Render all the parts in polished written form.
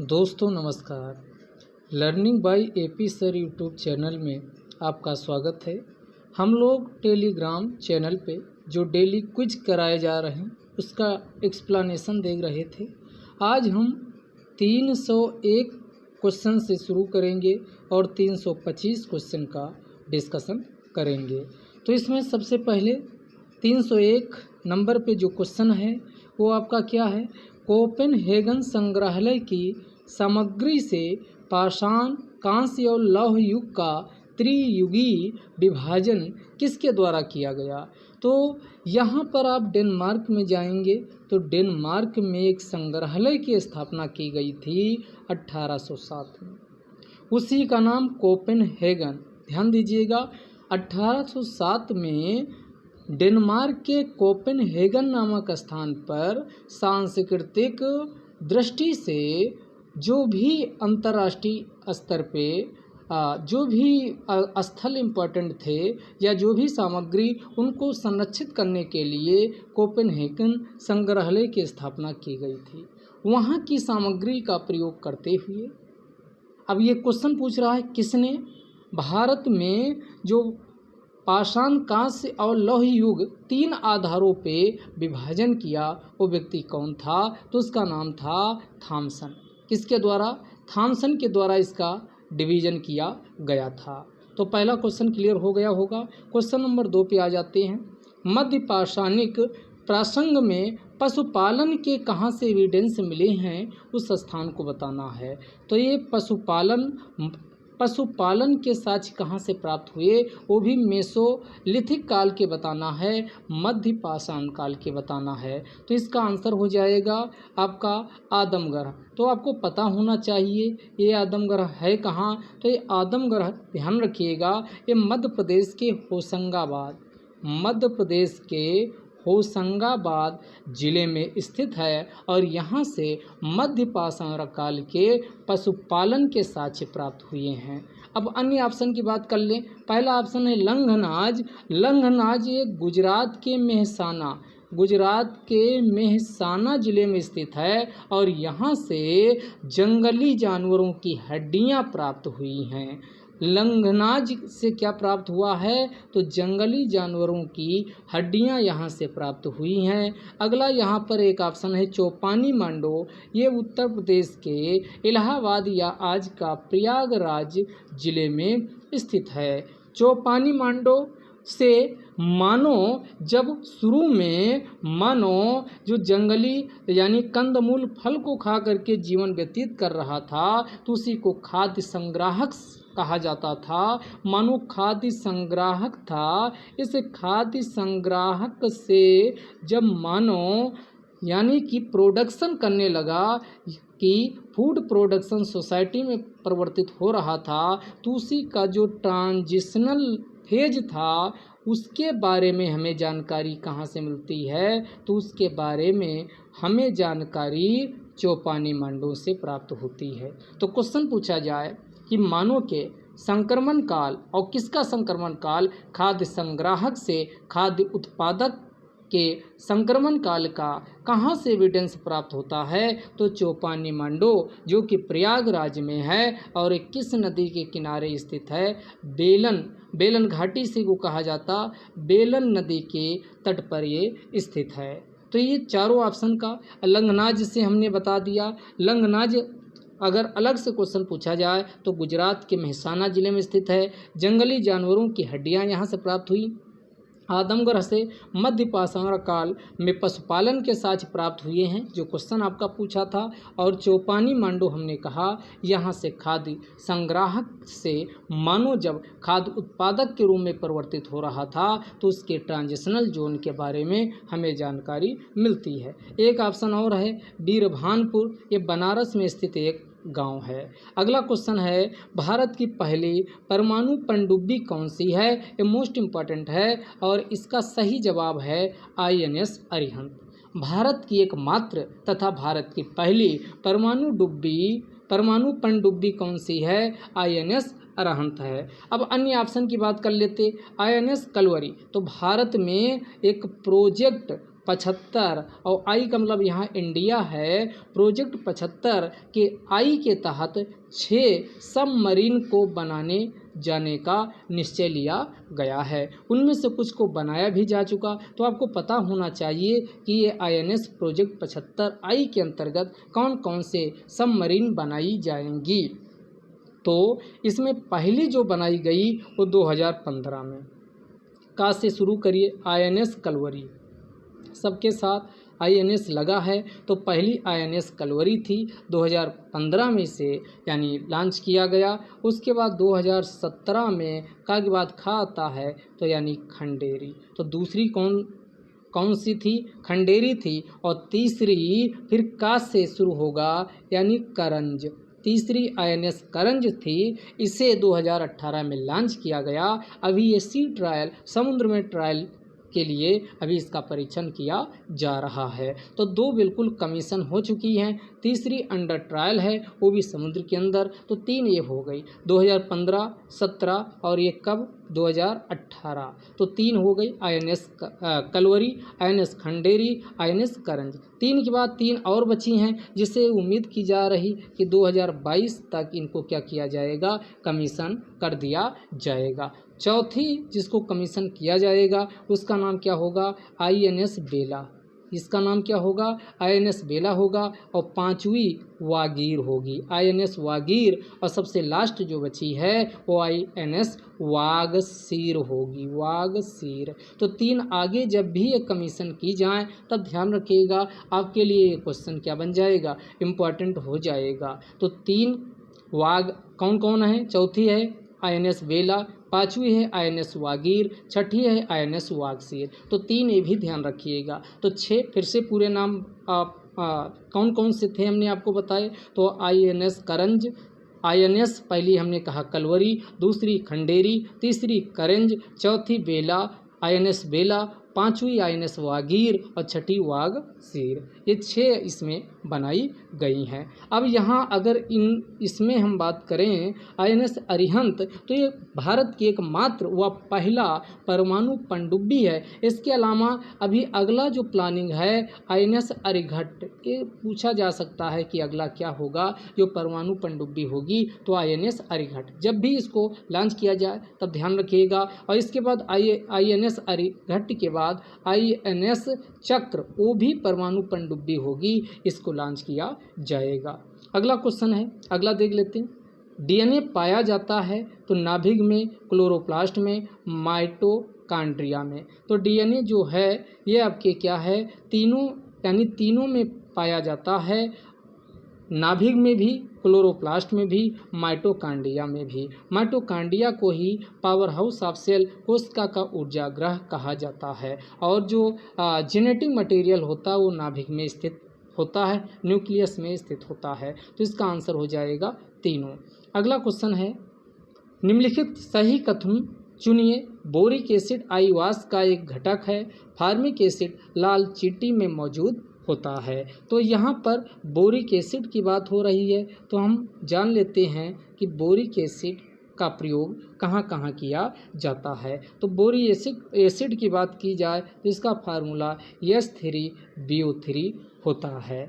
दोस्तों नमस्कार। Learning by AP sir YouTube channel में आपका स्वागत है। हम लोग टेलीग्राम चैनल पे जो डेली क्विज कराए जा रहे हैं उसका एक्सप्लेनेशन देख रहे थे। आज हम 301 क्वेश्चन से शुरू करेंगे और 325 क्वेश्चन का डिस्कशन करेंगे। तो इसमें सबसे पहले 301 नंबर पे जो क्वेश्चन है वो आपका क्या है, कोपेनहेगन संग्रहालय की सामग्री से पाषाण, कांस्य और लौह युग का त्रियुगी विभाजन किसके द्वारा किया गया। तो यहाँ पर आप डेनमार्क में जाएंगे तो डेनमार्क में एक संग्रहालय की स्थापना की गई थी 1807 में। उसी का नाम कोपेनहेगन, ध्यान दीजिएगा, 1807 में डेनमार्क के कोपेनहेगन नामक स्थान पर सांस्कृतिक दृष्टि से जो भी अंतर्राष्ट्रीय स्तर पे जो भी स्थल इम्पोर्टेंट थे या जो भी सामग्री, उनको संरक्षित करने के लिए कोपेनहेगन संग्रहालय की स्थापना की गई थी। वहाँ की सामग्री का प्रयोग करते हुए अब ये क्वेश्चन पूछ रहा है किसने भारत में जो पाषाण, कांस्य और लौह युग 3 आधारों पे विभाजन किया, वो व्यक्ति कौन था। तो उसका नाम था थॉमसन। किसके द्वारा? थॉमसन के द्वारा इसका डिवीजन किया गया था। तो पहला क्वेश्चन क्लियर हो गया होगा। क्वेश्चन नंबर 2 पे आ जाते हैं। मध्य पाषाणिक प्रसंग में पशुपालन के कहाँ से एविडेंस मिले हैं, उस स्थान को बताना है। तो ये पशुपालन के साक्ष्य कहाँ से प्राप्त हुए, वो भी मेसोलिथिक काल के बताना है, मध्य पाषाण काल के बताना है। तो इसका आंसर हो जाएगा आपका आदमगढ़। तो आपको पता होना चाहिए ये आदमगढ़ है कहाँ। तो ये आदमगढ़, ध्यान रखिएगा, ये मध्य प्रदेश के होशंगाबाद जिले में स्थित है और यहाँ से मध्य पाषाण काल के पशुपालन के साक्ष्य प्राप्त हुए हैं। अब अन्य ऑप्शन की बात कर लें। पहला ऑप्शन है लंघनाज। लंघनाज ये गुजरात के मेहसाना जिले में स्थित है और यहाँ से जंगली जानवरों की हड्डियाँ प्राप्त हुई हैं। लंघनाज से क्या प्राप्त हुआ है, तो जंगली जानवरों की हड्डियां यहाँ से प्राप्त हुई हैं। अगला यहाँ पर एक ऑप्शन है चौपानी मांडो। ये उत्तर प्रदेश के इलाहाबाद या आज का प्रयागराज जिले में स्थित है। चौपानी मांडो से मानो जो जंगली यानी कंदमूल फल को खा करके जीवन व्यतीत कर रहा था, तो उसी को खाद्य संग्राहक कहा जाता था। मानो खाद्य संग्राहक था। इस खाद्य संग्राहक से जब मानो यानी कि प्रोडक्शन करने लगा, कि फूड प्रोडक्शन सोसाइटी में परिवर्तित हो रहा था, तो उसी का जो ट्रांजिशनल फेज था उसके बारे में हमें जानकारी कहाँ से मिलती है, तो उसके बारे में हमें जानकारी चौपानी मांडो से प्राप्त होती है। तो क्वेश्चन पूछा जाए कि मानव के संक्रमण काल और किसका संक्रमण काल, खाद्य संग्राहक से खाद्य उत्पादक के संक्रमण काल का कहाँ से एविडेंस प्राप्त होता है, तो चौपानी मांडो जो कि प्रयागराज में है और किस नदी के किनारे स्थित है, बेलन घाटी से को कहा जाता, बेलन नदी के तट पर ये स्थित है। तो ये चारों ऑप्शन का लंघनाज से हमने बता दिया। लंघनाज अगर अलग से क्वेश्चन पूछा जाए तो गुजरात के मेहसाना जिले में स्थित है। जंगली जानवरों की हड्डियां यहां से प्राप्त हुई। आदमगढ़ से मध्य पाषाण काल में पशुपालन के साक्ष्य प्राप्त हुए हैं, जो क्वेश्चन आपका पूछा था। और चौपानी मांडो हमने कहा यहाँ से खाद्य संग्राहक से मानो जब खाद्य उत्पादक के रूप में परिवर्तित हो रहा था, तो उसके ट्रांजिशनल जोन के बारे में हमें जानकारी मिलती है। एक ऑप्शन और है बीरभानपुर, ये बनारस में स्थित एक गांव है। अगला क्वेश्चन है भारत की पहली परमाणु पनडुब्बी कौन सी है, ये मोस्ट इम्पॉर्टेंट है और इसका सही जवाब है INS अरिहंत। भारत की एकमात्र तथा भारत की पहली परमाणु पनडुब्बी कौन सी है, INS अरिहंत है। अब अन्य ऑप्शन की बात कर लेते। INS कलवरी, तो भारत में एक प्रोजेक्ट 75 और आई का मतलब यहाँ इंडिया है, प्रोजेक्ट 75 के आई के तहत 6 सबमरीन को बनाने जाने का निश्चय लिया गया है। उनमें से कुछ को बनाया भी जा चुका। तो आपको पता होना चाहिए कि ये INS प्रोजेक्ट 75 आई के अंतर्गत कौन कौन से सबमरीन बनाई जाएंगी। तो इसमें पहली जो बनाई गई वो 2015 में। कहाँ से शुरू करिए, INS कलवरी, सबके साथ INS लगा है। तो पहली INS कलवरी थी 2015 में से यानी लॉन्च किया गया। उसके बाद 2017 में का के बाद खा आता है तो यानी खंडेरी। तो दूसरी कौन कौन सी थी, खंडेरी थी। और तीसरी फिर का से शुरू होगा यानी करंज। तीसरी INS करंज थी, इसे 2018 में लॉन्च किया गया। अभी ये सी ट्रायल, समुद्र में ट्रायल के लिए अभी इसका परीक्षण किया जा रहा है। तो 2 बिल्कुल कमीशन हो चुकी हैं, तीसरी अंडर ट्रायल है वो भी समुद्र के अंदर। तो 3 ये हो गई 2015, 17 और ये कब 2018। तो 3 हो गई INS Kalvari, INS Khanderi, INS करंज। 3 के बाद 3 और बची हैं जिसे उम्मीद की जा रही कि 2022 तक इनको क्या किया जाएगा, कमीशन कर दिया जाएगा। चौथी जिसको कमीशन किया जाएगा उसका नाम क्या होगा, INS बेला। इसका नाम क्या होगा, INS बेला होगा। और 5वीं वागीर होगी, INS वागीर। और सबसे लास्ट जो बची है वो INS वागसीर होगी, वागसीर। तो 3 आगे जब भी ये कमीशन की जाए तब ध्यान रखिएगा, आपके लिए ये क्वेश्चन क्या बन जाएगा, इम्पॉर्टेंट हो जाएगा। तो 3 वाग कौन कौन है, चौथी है INS बेला, 5वीं है INS वागीर, 6ठी है INS वागसीर। तो 3 ये भी ध्यान रखिएगा। तो 6 फिर से पूरे नाम कौन कौन से थे हमने आपको बताए। तो INS करंज, INS पहली हमने कहा कलवरी, दूसरी खंडेरी, तीसरी करंज, चौथी बेला INS बेला, 5वीं INS वागीर और 6ठी वागसीर। ये 6 इसमें बनाई गई हैं। अब यहाँ अगर इसमें हम बात करें INS अरिहंत, तो ये भारत की एकमात्र व पहला परमाणु पनडुब्बी है। इसके अलावा अभी अगला जो प्लानिंग है INS अरिघट, ये पूछा जा सकता है कि अगला क्या होगा जो परमाणु पनडुब्बी होगी। तो INS अरिघट जब भी इसको लॉन्च किया जाए तब ध्यान रखिएगा। और इसके बाद INS अरिघट के बाद INS चक्र, वो भी परमाणु पनडुब्बी होगी, इसको लॉन्च किया जाएगा। अगला क्वेश्चन है, अगला देख लेते हैं। DNA पाया जाता है तो नाभिक में, क्लोरोप्लास्ट में, माइटोकॉन्ड्रिया में। तो DNA जो है ये आपके क्या है, तीनों यानी तीनों में पाया जाता है, नाभिक में भी, क्लोरोप्लास्ट में भी, माइटोकॉन्ड्रिया में भी। माइटोकॉन्ड्रिया को ही पावर हाउस ऑफ सेल, कोशिका का ऊर्जा ग्रह कहा जाता है। और जो जेनेटिक मटेरियल होता है वो नाभिक में स्थित होता है, न्यूक्लियस में स्थित होता है। तो इसका आंसर हो जाएगा तीनों। अगला क्वेश्चन है, निम्नलिखित सही कथन चुनिए। बोरिक एसिड आईवास का एक घटक है, फार्मिक एसिड लाल चींटी में मौजूद होता है। तो यहाँ पर बोरिक एसिड की बात हो रही है, तो हम जान लेते हैं कि बोरिक एसिड का प्रयोग कहाँ कहाँ किया जाता है। तो बोरिक एसिड की बात की जाए तो इसका फार्मूला H3BO3 होता है।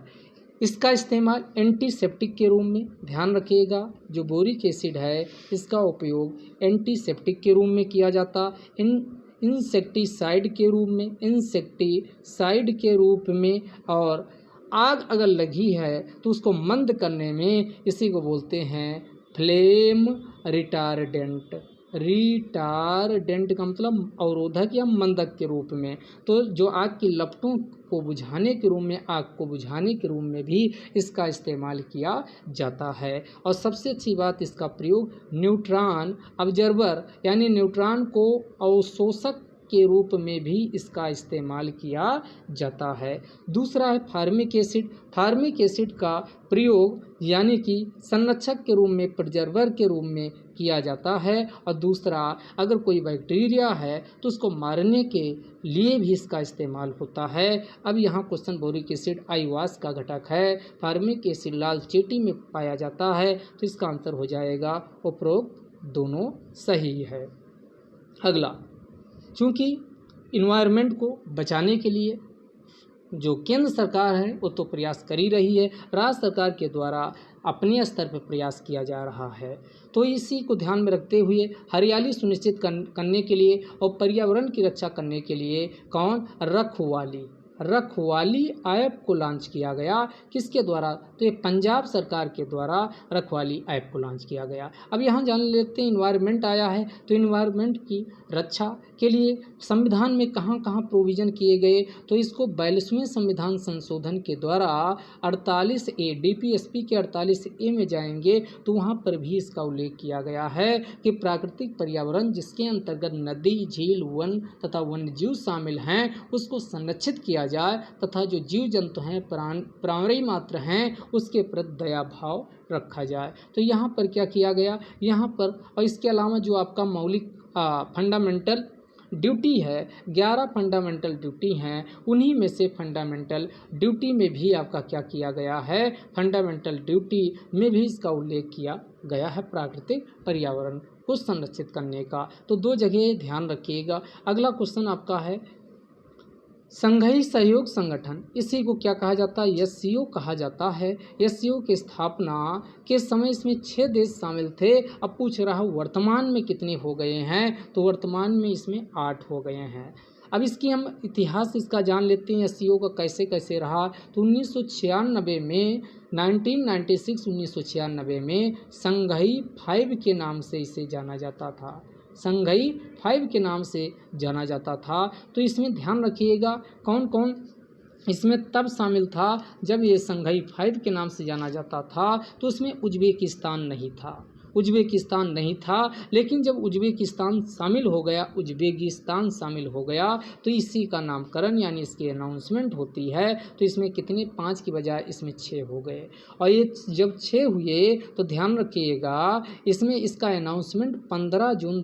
इसका इस्तेमाल एंटीसेप्टिक के रूप में, ध्यान रखिएगा, जो बोरिक एसिड है इसका उपयोग एंटीसेप्टिक के रूप में किया जाता, इंसेक्टिसाइड के रूप में, इंसेक्टिसाइड के रूप में। और आग अगर लगी है तो उसको मंद करने में इसी को बोलते हैं फ्लेम रिटारडेंट। रिटारडेंट का मतलब अवरोधक या मंदक के रूप में। तो जो आग की लपटों को बुझाने के रूप में, आग को बुझाने के रूप में भी इसका इस्तेमाल किया जाता है। और सबसे अच्छी बात, इसका प्रयोग न्यूट्रॉन ऑब्जर्वर यानी न्यूट्रॉन को अवशोषक के रूप में भी इसका इस्तेमाल किया जाता है। दूसरा है फार्मिक एसिड। फार्मिक एसिड का प्रयोग यानी कि संरक्षक के रूप में, प्रिजर्वर के रूप में किया जाता है। और दूसरा, अगर कोई बैक्टीरिया है तो उसको मारने के लिए भी इसका इस्तेमाल होता है। अब यहाँ क्वेश्चन, बोरिक एसिड आईवास का घटक है, फार्मिक एसिड लाल चींटी में पाया जाता है। तो इसका आंसर हो जाएगा उपरोक्त दोनों सही है। अगला, चूँकि इन्वायरमेंट को बचाने के लिए जो केंद्र सरकार है वो तो प्रयास कर ही रही है, राज्य सरकार के द्वारा अपने स्तर पर प्रयास किया जा रहा है। तो इसी को ध्यान में रखते हुए हरियाली सुनिश्चित करने के लिए और पर्यावरण की रक्षा करने के लिए रखवाली ऐप को लॉन्च किया गया। किसके द्वारा? तो ये पंजाब सरकार के द्वारा रखवाली ऐप को लॉन्च किया गया। अब यहाँ जान लेते हैं इन्वायरमेंट आया है, तो इन्वायरमेंट की रक्षा के लिए संविधान में कहाँ कहाँ प्रोविज़न किए गए, तो इसको 42वें संविधान संशोधन के द्वारा 48A DPSP के 48A में जाएंगे तो वहाँ पर भी इसका उल्लेख किया गया है कि प्राकृतिक पर्यावरण जिसके अंतर्गत नदी, झील, वन तथा वन्यजीव शामिल हैं उसको संरक्षित किया जाए तथा जो जीव जंतु हैं प्राणी मात्र हैं उसके प्रति दया भाव रखा जाए। तो यहाँ पर क्या किया गया, यहाँ पर और इसके अलावा जो आपका मौलिक फंडामेंटल ड्यूटी है, 11 फंडामेंटल ड्यूटी हैं, उन्हीं में से फंडामेंटल ड्यूटी में भी आपका क्या किया गया है, फंडामेंटल ड्यूटी में भी इसका उल्लेख किया गया है प्राकृतिक पर्यावरण को संरक्षित करने का। तो दो जगह ध्यान रखिएगा। अगला क्वेश्चन आपका है संघीय सहयोग संगठन, इसी को क्या कहा जाता है? SCO कहा जाता है। SCO की स्थापना के समय इसमें 6 देश शामिल थे। अब पूछ रहा हूँ वर्तमान में कितने हो गए हैं, तो वर्तमान में इसमें 8 हो गए हैं। अब इसकी हम इतिहास इसका जान लेते हैं, SCO का कैसे कैसे रहा। तो 1996 में 1996 में संघई 5 के नाम से इसे जाना जाता था, संघई 5 के नाम से जाना जाता था। तो इसमें ध्यान रखिएगा कौन कौन इसमें तब शामिल था जब ये संघई 5 के नाम से जाना जाता था। तो उसमें उज्बेकिस्तान नहीं था, लेकिन जब उज्बेकिस्तान शामिल हो गया तो इसी का नामकरण यानी इसकी अनाउंसमेंट होती है। तो इसमें कितने 5 की बजाय इसमें 6 हो गए। और ये जब 6 हुए तो ध्यान रखिएगा इसमें इसका अनाउंसमेंट 15 जून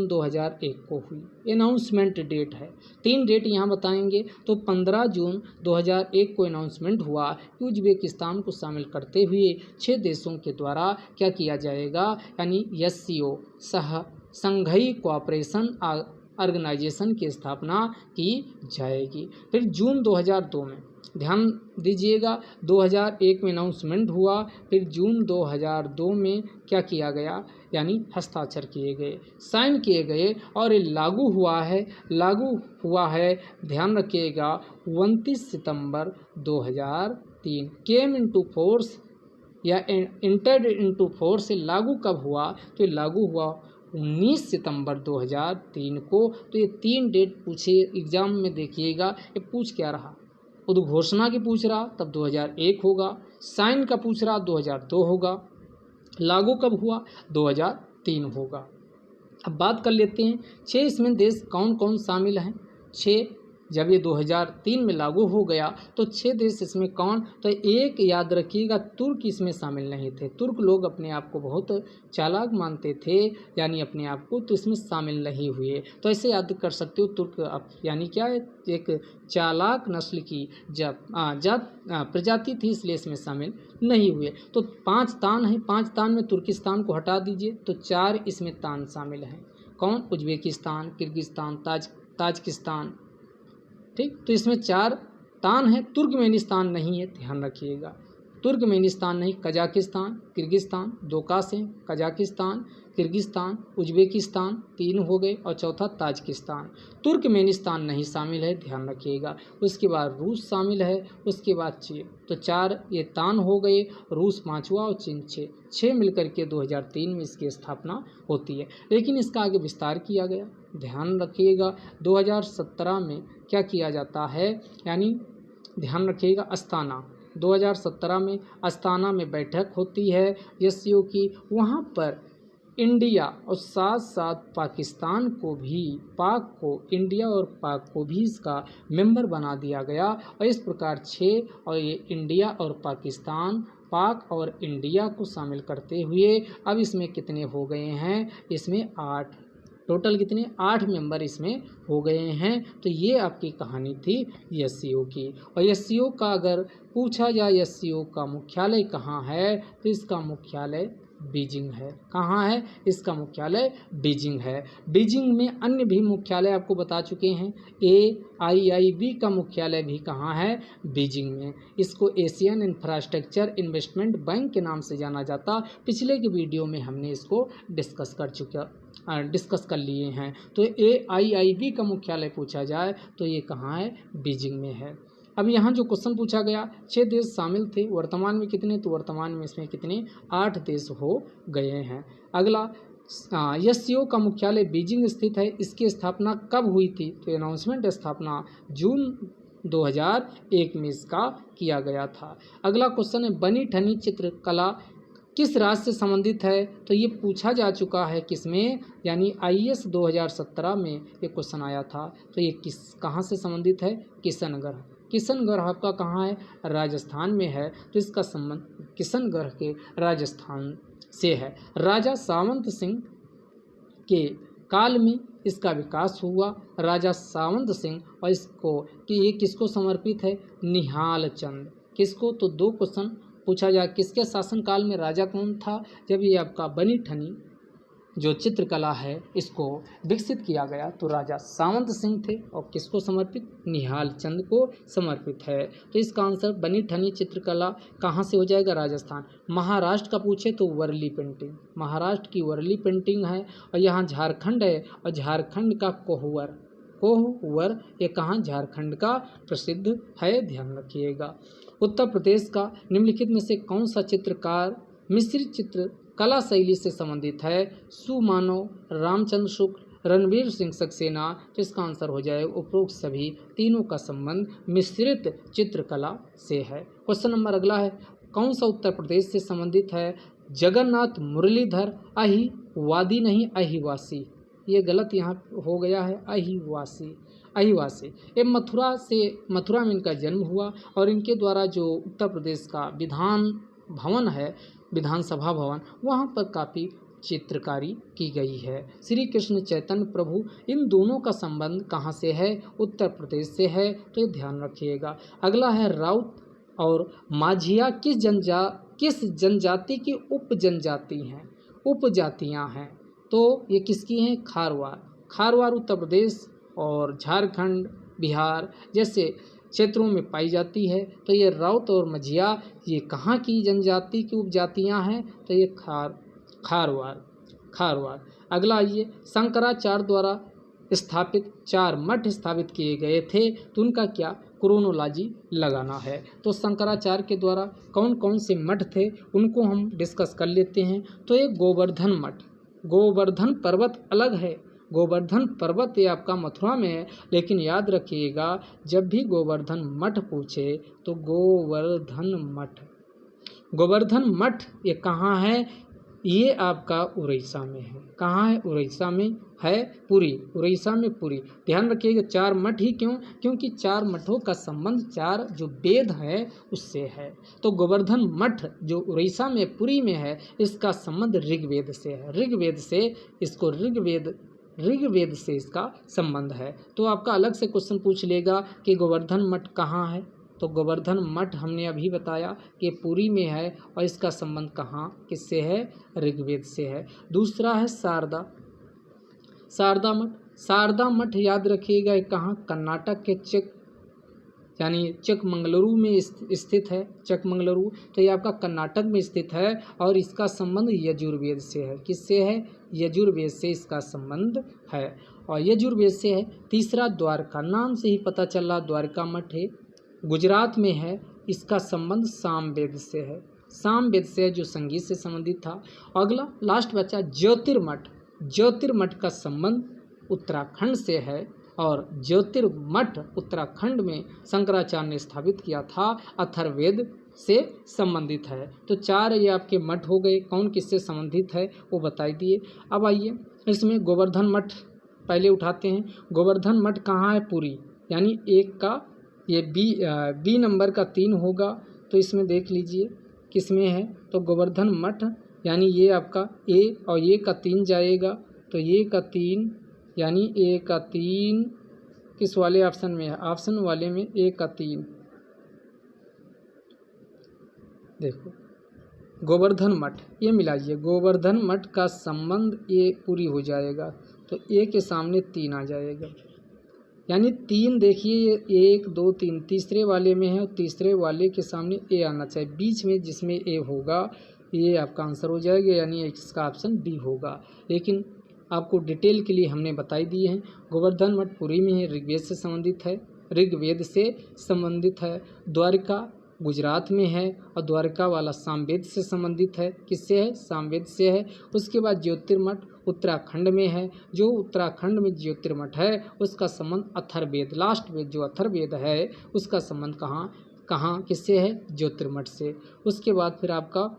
2001 को हुई। अनाउंसमेंट डेट है, 3 डेट यहाँ बताएंगे। तो 15 जून 2001 को अनाउंसमेंट हुआ कि उज्बेकिस्तान को शामिल करते हुए 6 देशों के द्वारा क्या किया जाएगा, यानी SCO संघई कोऑपरेशन ऑर्गेनाइजेशन की स्थापना की जाएगी। फिर जून 2002 में ध्यान दीजिएगा 2001 में अनाउंसमेंट हुआ, फिर जून 2002 में क्या किया गया, यानी हस्ताक्षर किए गए, साइन किए गए और ये लागू हुआ है। ध्यान रखिएगा 29 सितंबर 2003 केम इनटू फोर्स या एंटर्ड इनटू फोर्स। से लागू कब हुआ, तो ये लागू हुआ 19 सितंबर 2003 को। तो ये 3 डेट पूछे एग्जाम में, देखिएगा ये पूछ क्या रहा, उद्घोषणा की पूछ रहा तब 2001 होगा, साइन का पूछ रहा 2002 होगा, लागू कब हुआ 2003 होगा। अब बात कर लेते हैं 6 इसमें देश कौन कौन शामिल हैं। 6 जब ये 2003 में लागू हो गया तो 6 देश इसमें कौन, तो एक याद रखिएगा तुर्क इसमें शामिल नहीं थे। तुर्क लोग अपने आप को बहुत चालाक मानते थे, यानी अपने आप को, तो इसमें शामिल नहीं हुए। तो ऐसे याद कर सकते हो तुर्क यानी क्या है, एक चालाक नस्ल की प्रजाति थी, इसलिए इसमें शामिल नहीं हुए। तो 5 तान हैं, 5 तान में तुर्किस्तान को हटा दीजिए तो 4 इसमें तान शामिल हैं। कौन? उज्बेकिस्तान, किर्गिस्तान, ताजिकिस्तान, ठीक। तो इसमें 4 तान है, तुर्कमेनिस्तान नहीं है, ध्यान रखिएगा, तुर्कमेनिस्तान नहीं, कजाकिस्तान, किर्गिस्तान, 2 काश हैं, कजाकिस्तान, किर्गिस्तान, उज्बेकिस्तान 3 हो गए और चौथा ताजिकिस्तान। तुर्कमेनिस्तान नहीं शामिल है, ध्यान रखिएगा। उसके बाद रूस शामिल है, उसके बाद चीन। तो 4 ये तान हो गए, रूस 5वां और चीन 6 मिलकर के 2003 में इसकी स्थापना होती है। लेकिन इसका आगे विस्तार किया गया, ध्यान रखिएगा 2017 में क्या किया जाता है, यानी ध्यान रखिएगा अस्ताना 2017 में अस्ताना में बैठक होती है SCO की। वहाँ पर इंडिया और साथ साथ पाकिस्तान को भी, इंडिया और पाक को भी इसका मेंबर बना दिया गया। और इस प्रकार 6 और ये इंडिया और पाकिस्तान, पाक और इंडिया को शामिल करते हुए अब इसमें कितने हो गए हैं, इसमें 8, टोटल कितने 8 मेंबर इसमें हो गए हैं। तो ये आपकी कहानी थी SCO की। और SCO का अगर पूछा जाए SCO का मुख्यालय कहाँ है, तो इसका मुख्यालय बीजिंग है। कहाँ है? इसका मुख्यालय बीजिंग है। बीजिंग में अन्य भी मुख्यालय आपको बता चुके हैं। AIIB का मुख्यालय भी कहाँ है? बीजिंग में। इसको एशियन इंफ्रास्ट्रक्चर इन्वेस्टमेंट बैंक के नाम से जाना जाता। पिछले के वीडियो में हमने इसको डिस्कस कर लिए हैं। तो AIIB का मुख्यालय पूछा जाए तो ये कहाँ है? बीजिंग में है। अब यहाँ जो क्वेश्चन पूछा गया, 6 देश शामिल थे, वर्तमान में कितने? तो वर्तमान में इसमें कितने? 8 देश हो गए हैं। अगला, SCO का मुख्यालय बीजिंग स्थित है। इसकी स्थापना कब हुई थी? तो अनाउंसमेंट स्थापना जून 2001 में इसका किया गया था। अगला क्वेश्चन है, बनी ठनी चित्रकला किस राज्य से संबंधित है? तो ये पूछा जा चुका है किसमें? यानी IAS 2017 में ये क्वेश्चन आया था। तो ये कहाँ से संबंधित है? किशनगढ़। किशनगढ़ आपका कहाँ है? राजस्थान में है। तो इसका संबंध किशनगढ़ के राजस्थान से है। राजा सावंत सिंह के काल में इसका विकास हुआ। राजा सावंत सिंह, और इसको कि ये किसको समर्पित है? निहाल चंद। किसको? तो 2 क्वेश्चन पूछा जाए, किसके शासनकाल में राजा कौन था जब ये आपका बनी ठनी जो चित्रकला है इसको विकसित किया गया? तो राजा सावंत सिंह थे। और किसको समर्पित? निहाल चंद को समर्पित है। तो इसका आंसर बनी ठनी चित्रकला कहाँ से हो जाएगा? राजस्थान। महाराष्ट्र का पूछे तो वर्ली पेंटिंग, महाराष्ट्र की वर्ली पेंटिंग है। और यहाँ झारखंड है, और झारखंड का कोहवर ये कहाँ? झारखंड का प्रसिद्ध है, ध्यान रखिएगा। उत्तर प्रदेश का निम्नलिखित में से कौन सा चित्रकार मिश्रित चित्र कला शैली से संबंधित है? सुमानव, रामचंद्र शुक्ल, रणवीर सिंह सक्सेना। तो इसका आंसर हो जाएगा उपरोक्त सभी तीनों का संबंध मिश्रित चित्रकला से है। क्वेश्चन नंबर अगला है, कौन सा उत्तर प्रदेश से संबंधित है? जगन्नाथ मुरलीधर अहिवादी नहीं अहिवासी, ये गलत यहाँ हो गया है, अहिवासी। ये मथुरा में इनका जन्म हुआ। और इनके द्वारा जो उत्तर प्रदेश का विधान भवन है, विधानसभा भवन, वहाँ पर काफ़ी चित्रकारी की गई है। श्री कृष्ण चैतन्य प्रभु, इन दोनों का संबंध कहाँ से है? उत्तर प्रदेश से है। तो ये ध्यान रखिएगा। अगला है, राउत और माझिया किस जनजाति की उपजातियाँ हैं? तो ये किसकी हैं? खारवार उत्तर प्रदेश और झारखंड, बिहार जैसे क्षेत्रों में पाई जाती है। तो ये राउत और माझिया ये कहाँ की जनजाति की उपजातियाँ हैं? तो ये खारवार। अगला आइए, शंकराचार्य द्वारा स्थापित 4 मठ स्थापित किए गए थे। तो उनका क्या क्रोनोलॉजी लगाना है? तो शंकराचार्य के द्वारा कौन कौन से मठ थे उनको हम डिस्कस कर लेते हैं। तो ये गोवर्धन मठ, गोवर्धन पर्वत अलग है। गोवर्धन पर्वत ये आपका मथुरा में है, लेकिन याद रखिएगा जब भी गोवर्धन मठ पूछे तो गोवर्धन मठ ये कहाँ है? ये आपका उड़ीसा में है। कहाँ है? उड़ीसा में है, उड़ीसा में पुरी। ध्यान रखिएगा 4 मठ ही क्यों? क्योंकि 4 मठों का संबंध 4 जो वेद है उससे है। तो गोवर्धन मठ जो उड़ीसा में पुरी में है, इसका संबंध ऋग्वेद से है। ऋग्वेद से इसका संबंध है। तो आपका अलग से क्वेश्चन पूछ लेगा कि गोवर्धन मठ कहाँ है? तो गोवर्धन मठ हमने अभी बताया कि पुरी में है, और इसका संबंध कहाँ किससे है? ऋग्वेद से है। दूसरा है शारदा मठ। शारदा मठ याद रखिएगा कहाँ? कर्नाटक के चिकमंगलुरु में स्थित है। चिकमंगलुरु, तो ये आपका कर्नाटक में स्थित है। और इसका संबंध यजुर्वेद से है। किससे है? यजुर्वेद से इसका संबंध है, और यजुर्वेद से है। तीसरा द्वारका, नाम से ही पता चल रहा द्वारका मठ है, गुजरात में है। इसका संबंध सामवेद से है। सामवेद से जो संगीत से संबंधित था। अगला लास्ट बचा ज्योतिर्मठ का संबंध उत्तराखंड से है। और ज्योतिर्मठ उत्तराखंड में शंकराचार्य ने स्थापित किया था, अथर्ववेद से संबंधित है। तो 4 ये आपके मठ हो गए। कौन किससे संबंधित है वो बता दिए। अब आइए इसमें गोवर्धन मठ पहले उठाते हैं। गोवर्धन मठ कहाँ है? पुरी, यानी 1 का ये बी नंबर का 3 होगा। तो इसमें देख लीजिए किस में है। तो गोवर्धन मठ यानी ये आपका ए, और ये का 3 जाएगा। तो ये का 3 यानी ए का 3 किस वाले ऑप्शन में है? ऑप्शन वाले में ए का 3। देखो गोवर्धन मठ, ये मिलाइए, गोवर्धन मठ का संबंध ये पूरी हो जाएगा तो ए के सामने 3 आ जाएगा, यानी 3 देखिए 1 2 3 तीसरे वाले में है और तीसरे वाले के सामने ए आना चाहिए, बीच में जिसमें ए होगा ये आपका आंसर हो जाएगा, यानी इसका ऑप्शन बी होगा। लेकिन आपको डिटेल के लिए हमने बताई दी है। गोवर्धन मठ पुरी में है, ऋग्वेद से संबंधित है, ऋग्वेद से संबंधित है। द्वारिका गुजरात में है और द्वारिका वाला सामवेद से संबंधित है। किससे है? सामवेद से है। उसके बाद ज्योतिर्मठ उत्तराखंड में है। जो उत्तराखंड में ज्योतिर्मठ है उसका संबंध अथर्ववेद, लास्ट वेद जो अथर्ववेद है उसका संबंध कहाँ किससे है? ज्योतिर्मठ से। उसके बाद फिर आपका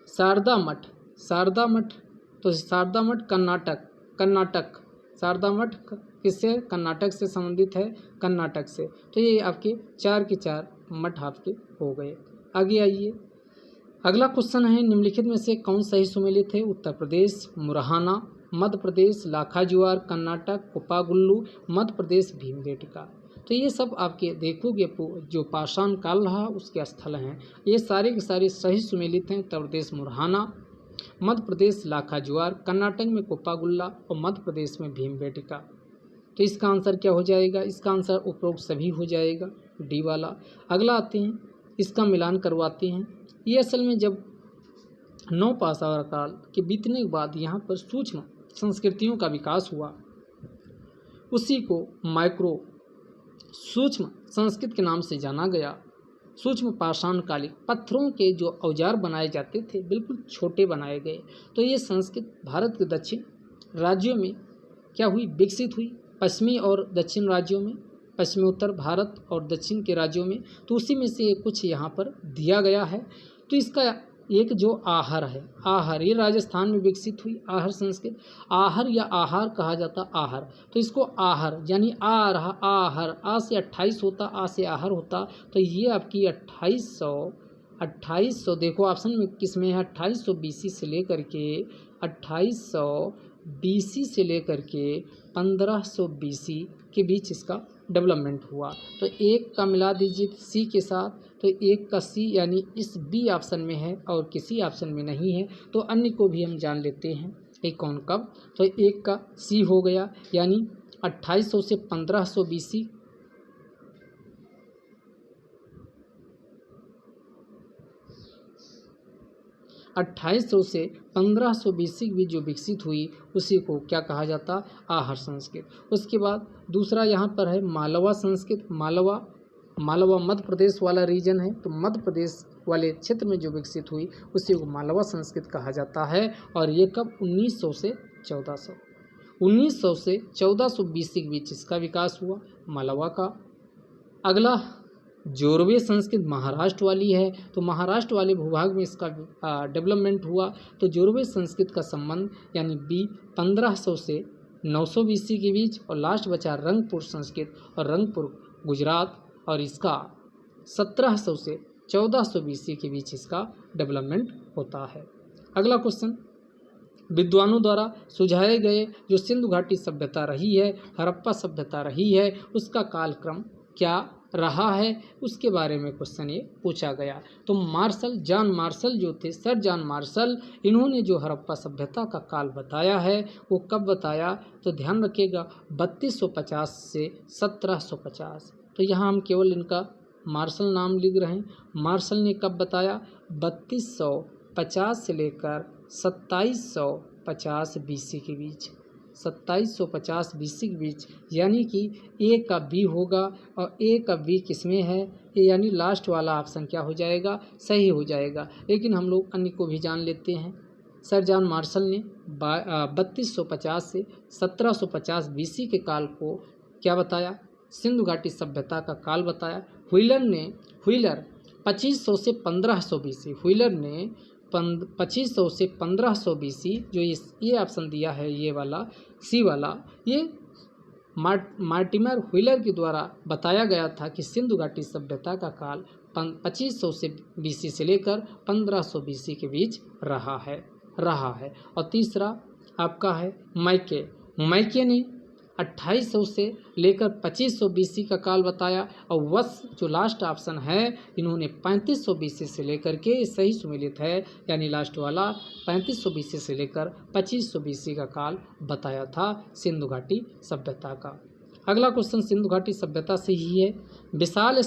शारदा मठ, शारदा मठ, तो शारदा मठ कर्नाटक, शारदा मठ किससे? कर्नाटक से संबंधित है, कर्नाटक से। तो ये आपके 4 के 4 मठ आपके हो गए। आगे आइए, अगला क्वेश्चन है निम्नलिखित में से कौन सही सुमेलित है? उत्तर प्रदेश मुरहाना, मध्य प्रदेश लाखाजुआर, कर्नाटक कुप्पागुल्लू, मध्य प्रदेश भीमबेटका। तो ये सब आपके देखोगे जो पाषाण काल रहा उसके स्थल हैं, ये सारे के सारे सही सुमेलित हैं। उत्तर प्रदेश मुरहाना, मध्य प्रदेश लाखाजुआर, कर्नाटक में कुप्पागुल्ला और मध्य प्रदेश में भीमबेटका। तो इसका आंसर क्या हो जाएगा? इसका आंसर उपरोक्त सभी हो जाएगा, डी वाला। अगला आते हैं, इसका मिलान करवाते हैं। ये असल में जब 9 पाषाण काल के बीतने के बाद यहाँ पर सूक्ष्म संस्कृतियों का विकास हुआ, उसी को माइक्रो सूक्ष्म संस्कृत के नाम से जाना गया। सूक्ष्म पाषाणकालिक पत्थरों के जो औजार बनाए जाते थे बिल्कुल छोटे बनाए गए। तो ये संस्कृत भारत के दक्षिण राज्यों में क्या हुई? विकसित हुई। पश्चिमी और दक्षिण राज्यों में, पश्चिमी उत्तर भारत और दक्षिण के राज्यों में, तो उसी में से कुछ यहाँ पर दिया गया है। तो इसका एक जो आहर है, आहर, ये राजस्थान में विकसित हुई आहर संस्कृत। आहर या आहार कहा जाता, आहर। तो इसको आहर यानी आ रहा, आहर, आ से 28 होता, आ से आहर होता। तो ये आपकी 2800 देखो ऑप्शन में किस में है? 2800 BC से लेकर के 2800 BC से लेकर के 1500 BC के बीच इसका डेवलपमेंट हुआ। तो एक का मिला दीजिए सी के साथ, तो एक का सी यानी इस बी ऑप्शन में है और किसी ऑप्शन में नहीं है। तो अन्य को भी हम जान लेते हैं एक कौन कब। तो एक का सी हो गया, यानी 2800 से 1500 BC, 2800 से 1500 BC भी जो विकसित हुई उसी को क्या कहा जाता? आहर संस्कृत। उसके बाद दूसरा यहाँ पर है मालवा संस्कृत। मालवा मध्य प्रदेश वाला रीजन है, तो मध्य प्रदेश वाले क्षेत्र में जो विकसित हुई उसी को मालवा संस्कृत कहा जाता है। और ये कब? 1900 से 1400 BC के बीच इसका विकास हुआ मालवा का। अगला जोरवे संस्कृत महाराष्ट्र वाली है, तो महाराष्ट्र वाले भूभाग में इसका डेवलपमेंट हुआ। तो जोरवे संस्कृत का संबंध यानी बी 1500 से 900 BC के बीच। और लास्ट बचा रंगपुर संस्कृत, और रंगपुर गुजरात, और इसका 1700 से 1400 BC के बीच इसका डेवलपमेंट होता है। अगला क्वेश्चन, विद्वानों द्वारा सुझाए गए जो सिंधु घाटी सभ्यता रही है, हड़प्पा सभ्यता रही है, उसका कालक्रम क्या रहा है, उसके बारे में क्वेश्चन ये पूछा गया। तो जॉन मार्शल जो थे, सर जॉन मार्शल, इन्होंने जो हड़प्पा सभ्यता का काल बताया है वो कब बताया? तो ध्यान रखिएगा 3250 से 1750। तो यहाँ हम केवल इनका मार्शल नाम लिख रहे हैं। मार्शल ने कब बताया? 3250 से लेकर 2750 BC के बीच, 2750 BC के बीच, यानी कि ए का बी होगा। और ए का बी किसमें है? यानी लास्ट वाला ऑप्शन क्या हो जाएगा? सही हो जाएगा। लेकिन हम लोग अन्य को भी जान लेते हैं। सर जॉन मार्शल ने 3250 से 1750 BC के काल को क्या बताया? सिंधु घाटी सभ्यता का काल बताया। व्हीलर 2500 से 1500 BC, व्हीलर ने 2500 से 1500 BC, जो ये ऑप्शन दिया है ये वाला सी वाला, ये मार्टिमर व्हीलर के द्वारा बताया गया था कि सिंधु घाटी सभ्यता का काल 2500 से BC से लेकर 1500 BC के बीच रहा है। और तीसरा आपका है मैके ने 2800 से लेकर 2500 BC का काल बताया। और वत्स जो लास्ट ऑप्शन है इन्होंने 3500 BC से लेकर के, सही सुमेलित है यानी लास्ट वाला 3500 BC से लेकर 2500 BC का काल बताया था सिंधु घाटी सभ्यता का। अगला क्वेश्चन सिंधु घाटी सभ्यता से ही है। विशाल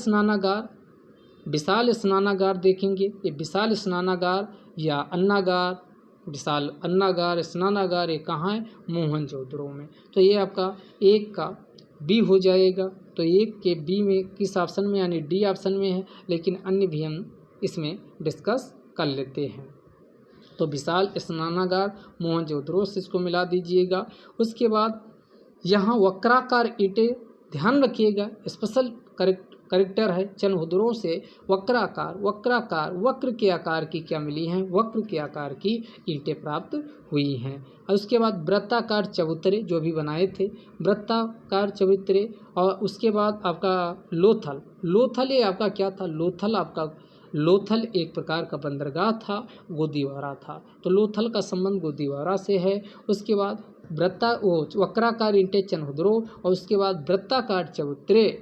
स्नानागार देखेंगे। ये विशाल स्नानागार या अन्नागार, विशाल अन्नागार स्नानागार, ये कहाँ है? मोहनजोदड़ो में। तो ये आपका एक का बी हो जाएगा। तो एक के बी में किस ऑप्शन में, यानी डी ऑप्शन में है, लेकिन अन्य भी हम इसमें डिस्कस कर लेते हैं। तो विशाल स्नानागार मोहनजोदड़ो से इसको मिला दीजिएगा। उसके बाद यहाँ वक्राकार ईंटें, ध्यान रखिएगा स्पेशल करेक्टर है, चनहुदरों से वक्राकार वक्र के आकार की क्या मिली हैं? वक्र के आकार की ईंटें प्राप्त हुई हैं। और उसके बाद वृत्ताकार चबूतरे जो भी बनाए थे, वृत्ताकार चबूतरे। और उसके बाद आपका लोथल ये आपका क्या था? लोथल एक प्रकार का बंदरगाह था, गोदीवारा था। तो लोथल का संबंध गोदीवारा से है। उसके बाद वक्राकार ईंटें चनहुदरों, और उसके बाद वृत्ताकार चबूतरे,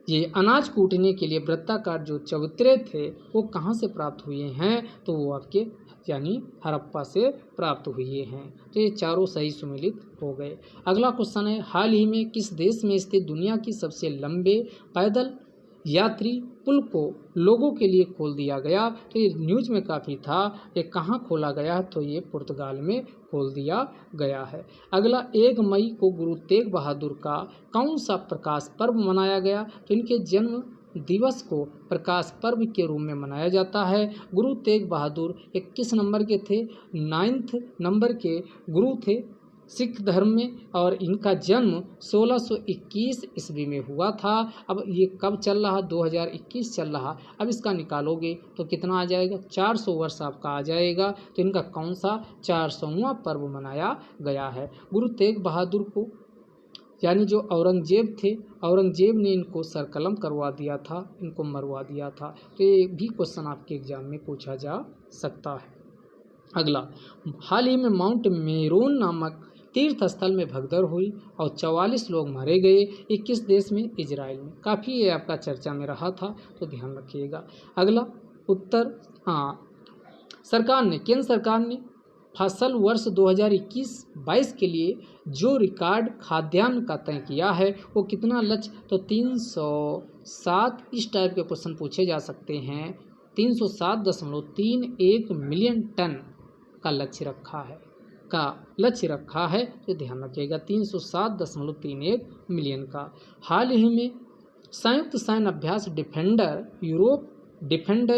ये अनाज कूटने के लिए वृत्ताकार जो चबूतरे थे वो कहाँ से प्राप्त हुए हैं? तो वो आपके यानी हड़प्पा से प्राप्त हुए हैं। तो ये चारों सही सुमेलित हो गए। अगला क्वेश्चन है, हाल ही में किस देश में स्थित दुनिया की सबसे लंबे पैदल यात्री पुल को लोगों के लिए खोल दिया गया? तो ये न्यूज़ में काफ़ी था। ये कहाँ खोला गया? तो ये पुर्तगाल में खोल दिया गया है। अगला, 1 मई को गुरु तेग बहादुर का कौन सा प्रकाश पर्व मनाया गया? तो इनके जन्म दिवस को प्रकाश पर्व के रूप में मनाया जाता है। गुरु तेग बहादुर 21 नंबर के थे, 9th नंबर के गुरु थे सिख धर्म में, और इनका जन्म 1621 ईस्वी में हुआ था। अब ये कब चल रहा? 2021 चल रहा। अब इसका निकालोगे तो कितना आ जाएगा? 400 वर्ष आपका आ जाएगा। तो इनका कौन सा 400वां पर्व मनाया गया है? गुरु तेग बहादुर को यानी जो औरंगजेब थे, औरंगजेब ने इनको सरकलम करवा दिया था, इनको मरवा दिया था। तो ये भी क्वेश्चन आपके एग्जाम में पूछा जा सकता है। अगला, हाल ही में माउंट मेरोन नामक तीर्थ स्थल में भगदड़ हुई और 44 लोग मारे गए। 21 देश में, इजराइल में। काफ़ी ये आपका चर्चा में रहा था, तो ध्यान रखिएगा। अगला, केंद्र सरकार ने फसल वर्ष 2021-22 के लिए जो रिकॉर्ड खाद्यान्न का तय किया है वो कितना लक्ष्य? तो 307 इस टाइप के क्वेश्चन पूछे जा सकते हैं। 307.31 मिलियन टन का लक्ष्य रखा है, तो ध्यान रखिएगा 307.31 मिलियन का। हाल ही में संयुक्त सैन्य अभ्यास डिफेंडर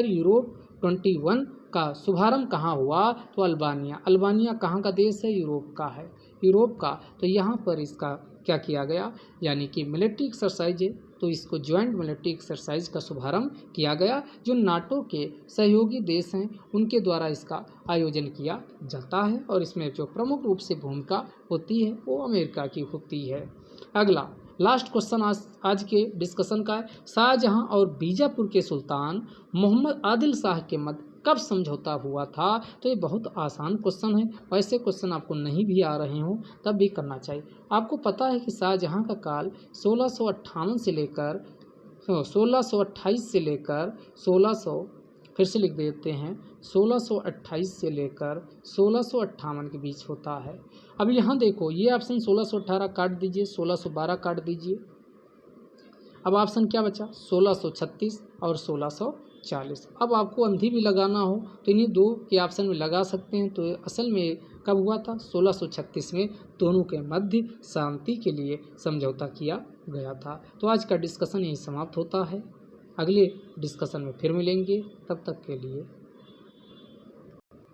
यूरोप 21 का शुभारंभ कहाँ हुआ? तो अल्बानिया कहाँ का देश है? यूरोप का। तो यहाँ पर इसका क्या किया गया, यानी कि मिलिट्री एक्सरसाइज है, तो इसको ज्वाइंट मिलिट्री एक्सरसाइज का शुभारंभ किया गया। जो नाटो के सहयोगी देश हैं उनके द्वारा इसका आयोजन किया जाता है, और इसमें जो प्रमुख रूप से भूमिका होती है वो अमेरिका की होती है। अगला, लास्ट क्वेश्चन आज के डिस्कशन का है, शाहजहां और बीजापुर के सुल्तान मोहम्मद आदिल शाह के मध्य कब समझौता हुआ था? तो ये बहुत आसान क्वेश्चन है। वैसे क्वेश्चन आपको नहीं भी आ रहे हो तब भी करना चाहिए। आपको पता है कि शाहजहां का काल 1628 से लेकर 1628 से लेकर 1628 से लेकर 1658 के बीच होता है। अब यहाँ देखो, ये ऑप्शन 1618 काट दीजिए, 1612 काट दीजिए। अब ऑप्शन क्या बचा? 1636 और 1640। अब आपको अंधी भी लगाना हो तो इन्हीं दो के ऑप्शन में लगा सकते हैं। तो असल में कब हुआ था? 1636 में दोनों के मध्य शांति के लिए समझौता किया गया था। तो आज का डिस्कशन यही समाप्त होता है। अगले डिस्कशन में फिर मिलेंगे, तब तक के लिए